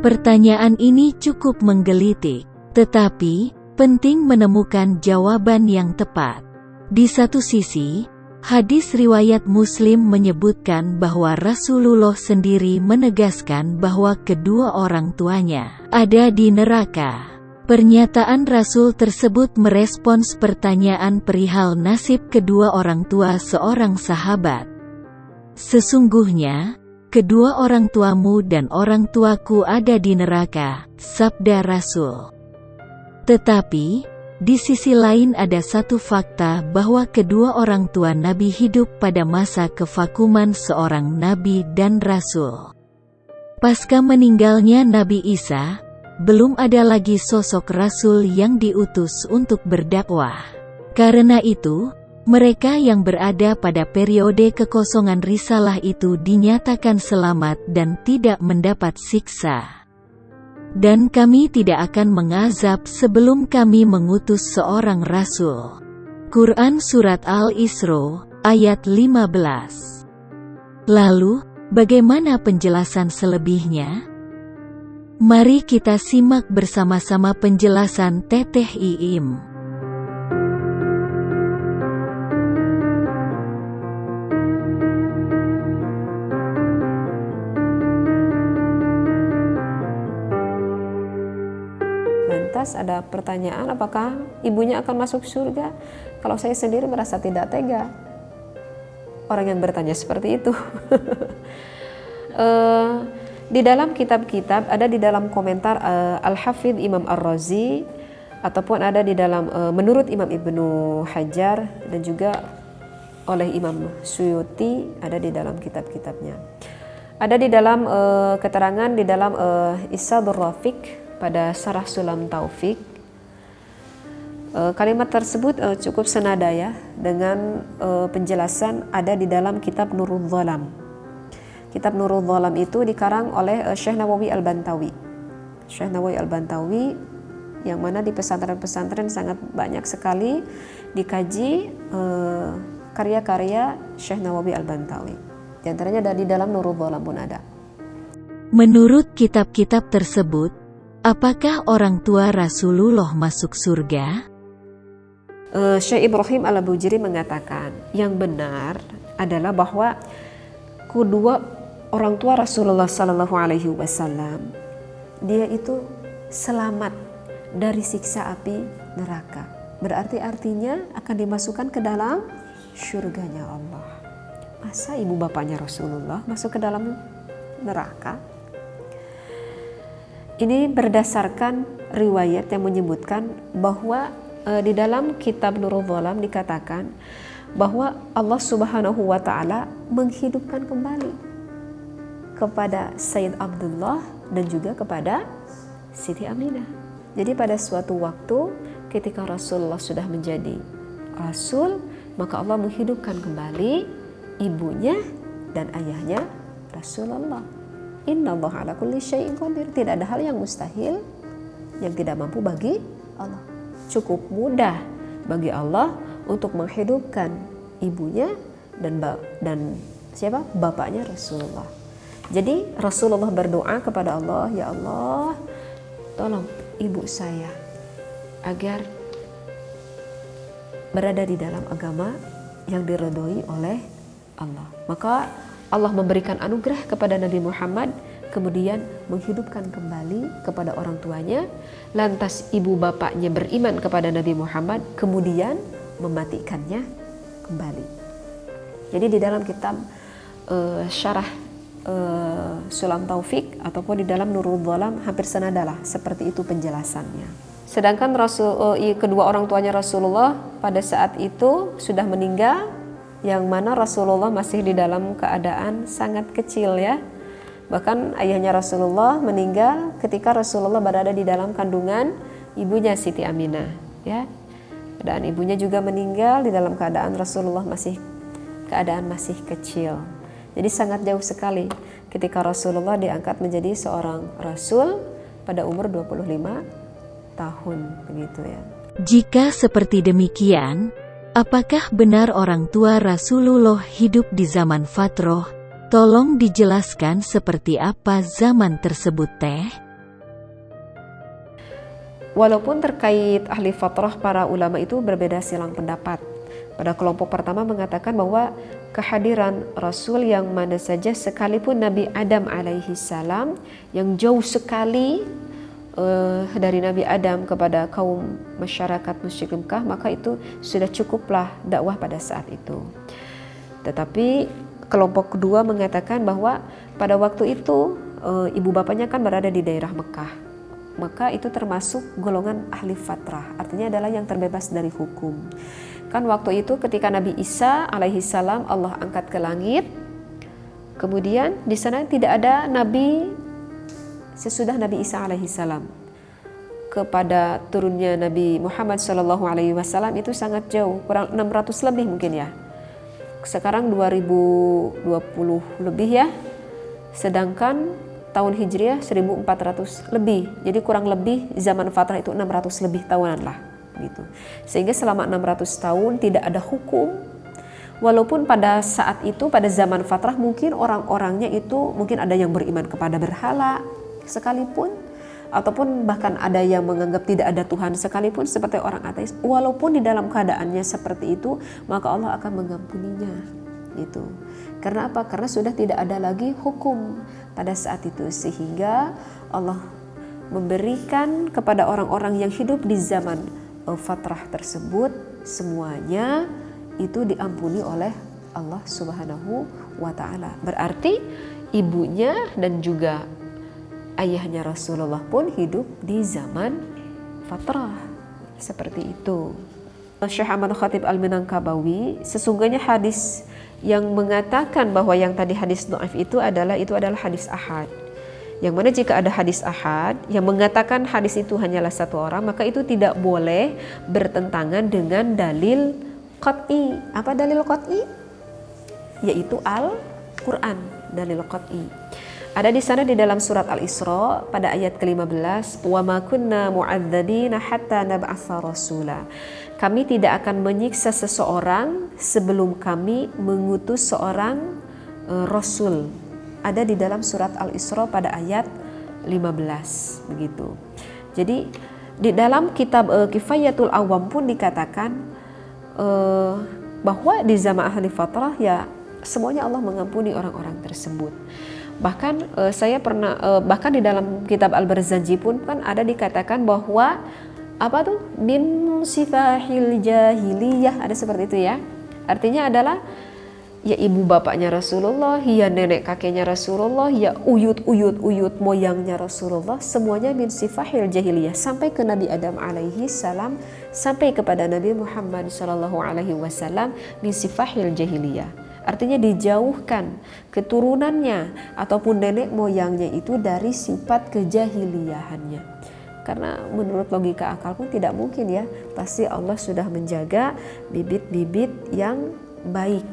Pertanyaan ini cukup menggelitik, tetapi penting menemukan jawaban yang tepat. Di satu sisi, hadis riwayat Muslim menyebutkan bahwa Rasulullah sendiri menegaskan bahwa kedua orang tuanya ada di neraka. Pernyataan Rasul tersebut merespons pertanyaan perihal nasib kedua orang tua seorang sahabat. Sesungguhnya, kedua orang tuamu dan orang tuaku ada di neraka, sabda Rasul. Tetapi, di sisi lain ada satu fakta bahwa kedua orang tua Nabi hidup pada masa kevakuman seorang Nabi dan Rasul. Pasca meninggalnya Nabi Isa, belum ada lagi sosok Rasul yang diutus untuk berdakwah. Karena itu, mereka yang berada pada periode kekosongan risalah itu dinyatakan selamat dan tidak mendapat siksa. Dan kami tidak akan mengazab sebelum kami mengutus seorang Rasul. Quran Surat Al-Isra, ayat 15. Lalu, bagaimana penjelasan selebihnya? Mari kita simak bersama-sama penjelasan Teteh Iim. Lantas ada pertanyaan, apakah ibunya akan masuk surga? Kalau saya sendiri merasa tidak tega. Orang yang bertanya seperti itu. Di dalam kitab-kitab, ada di dalam komentar Al-Hafidh Imam Ar-Razi, ataupun ada di dalam menurut Imam Ibnu Hajar, dan juga oleh Imam Suyuti, ada di dalam kitab-kitabnya. Ada di dalam keterangan di dalam Isadur Rafiq pada Syarah Sulam Taufik. Kalimat tersebut cukup senada ya dengan penjelasan ada di dalam kitab Nurul Dhalam. Kitab Nurul Dhalam itu dikarang oleh Syekh Nawawi Al-Bantawi. Syekh Nawawi Al-Bantawi yang mana di pesantren-pesantren sangat banyak sekali dikaji karya-karya Syekh Nawawi Al-Bantawi. Di antaranya ada di dalam Nurul Dhalam pun ada. Menurut kitab-kitab tersebut, apakah orang tua Rasulullah masuk surga? Syekh Ibrahim Al-Bujri mengatakan, yang benar adalah bahwa kedua orang tua Rasulullah Sallallahu Alaihi Wasallam dia itu selamat dari siksa api neraka. Berarti artinya akan dimasukkan ke dalam surganya Allah. Masa ibu bapaknya Rasulullah masuk ke dalam neraka? Ini berdasarkan riwayat yang menyebutkan bahwa di dalam kitab Nurul Dhalam dikatakan bahwa Allah Subhanahu wa Ta'ala menghidupkan kembali kepada Sayyid Abdullah dan juga kepada Siti Aminah. Jadi pada suatu waktu ketika Rasulullah sudah menjadi Rasul, maka Allah menghidupkan kembali ibunya dan ayahnya Rasulullah. Innallaha ala kulli syai'in qadir. Tidak ada hal yang mustahil yang tidak mampu bagi Allah. Cukup mudah bagi Allah untuk menghidupkan ibunya dan siapa? Bapaknya Rasulullah. Jadi Rasulullah berdoa kepada Allah, ya Allah, tolong ibu saya agar berada di dalam agama yang diridhoi oleh Allah. Maka Allah memberikan anugerah kepada Nabi Muhammad, kemudian menghidupkan kembali kepada orang tuanya. Lantas ibu bapaknya beriman kepada Nabi Muhammad, kemudian mematikannya kembali. Jadi di dalam kitab Syarah Sulam Taufik ataupun di dalam Nurul Dhalam hampir senadalah seperti itu penjelasannya. Sedangkan kedua orang tuanya Rasulullah pada saat itu sudah meninggal, yang mana Rasulullah masih di dalam keadaan sangat kecil ya. Bahkan ayahnya Rasulullah meninggal ketika Rasulullah berada di dalam kandungan ibunya Siti Aminah ya. Dan ibunya juga meninggal di dalam keadaan Rasulullah masih kecil. Jadi sangat jauh sekali ketika Rasulullah diangkat menjadi seorang Rasul pada umur 25 tahun begitu ya. Jika seperti demikian, apakah benar orang tua Rasulullah hidup di zaman fatroh? Tolong dijelaskan seperti apa zaman tersebut, Teh. walaupun terkait ahli fatrah para ulama itu berbeda silang pendapat. Pada kelompok pertama mengatakan bahwa kehadiran Rasul yang mana saja sekalipun Nabi Adam alaihi salam yang jauh sekali dari Nabi Adam kepada kaum masyarakat musyrik Mekah, maka itu sudah cukuplah dakwah pada saat itu. Tetapi kelompok kedua mengatakan bahwa pada waktu itu ibu bapaknya kan berada di daerah Mekah, maka itu termasuk golongan ahli fatrah, artinya adalah yang terbebas dari hukum. Kan waktu itu ketika Nabi Isa alaihi salam Allah angkat ke langit, kemudian di sana tidak ada nabi sesudah Nabi Isa alaihi salam. Kepada turunnya Nabi Muhammad sallallahu alaihi wasallam itu sangat jauh, kurang 600 lebih mungkin ya. Sekarang 2020 lebih ya. Sedangkan tahun Hijriah 1400 lebih. Jadi kurang lebih zaman fatrah itu 600 lebih tahunan lah gitu. Sehingga selama 600 tahun tidak ada hukum. Walaupun pada saat itu pada zaman fatrah mungkin orang-orangnya itu mungkin ada yang beriman kepada berhala sekalipun, ataupun bahkan ada yang menganggap tidak ada Tuhan sekalipun seperti orang ateis. Walaupun di dalam keadaannya seperti itu, maka Allah akan mengampuninya gitu. Karena apa? Karena sudah tidak ada lagi hukum pada saat itu, sehingga Allah memberikan kepada orang-orang yang hidup di zaman fatrah tersebut semuanya itu diampuni oleh Allah Subhanahu wa taala. Berarti ibunya dan juga ayahnya Rasulullah pun hidup di zaman fatrah seperti itu. Syekh Ahmad Khatib Al-Minangkabawi, sesungguhnya hadis yang mengatakan bahwa yang tadi hadis dhaif itu adalah hadis ahad. Yang mana jika ada hadis ahad yang mengatakan hadis itu hanyalah satu orang, maka itu tidak boleh bertentangan dengan dalil qat'i. Apa dalil qat'i? Yaitu Al-Quran, dalil qat'i. Ada di sana di dalam surat Al-Isra pada ayat ke-15, wa ma kunna mu'adzabina hatta nab'atsa rasula. Kami tidak akan menyiksa seseorang sebelum kami mengutus seorang rasul. Ada di dalam surat Al-Isra pada ayat 15 begitu. Jadi di dalam kitab Kifayatul Awam pun dikatakan bahwa di zaman ahli fatrah ya semuanya Allah mengampuni orang-orang tersebut. Bahkan saya pernah bahkan di dalam kitab Al-Barzanji pun kan ada dikatakan bahwa apa tuh min sifahil jahiliyah, ada seperti itu ya. Artinya adalah ya ibu bapaknya Rasulullah, ya nenek kakeknya Rasulullah, ya uyut moyangnya Rasulullah, semuanya min sifahil jahiliyah sampai ke Nabi Adam alaihi salam, sampai kepada Nabi Muhammad sallallahu alaihi wasallam min sifahil jahiliyah. Artinya dijauhkan keturunannya ataupun nenek moyangnya itu dari sifat kejahiliyahannya. Karena menurut logika akal pun tidak mungkin ya, pasti Allah sudah menjaga bibit-bibit yang baik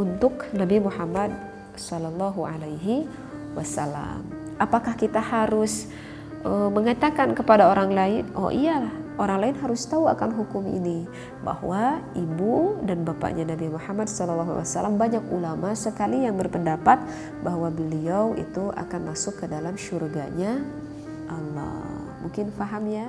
untuk Nabi Muhammad sallallahu alaihi wasallam. Apakah kita harus mengatakan kepada orang lain, oh iyalah, orang lain harus tahu akan hukum ini, bahwa ibu dan bapaknya Nabi Muhammad SAW, banyak ulama sekali yang berpendapat bahwa beliau itu akan masuk ke dalam syurganya Allah. Mungkin paham ya?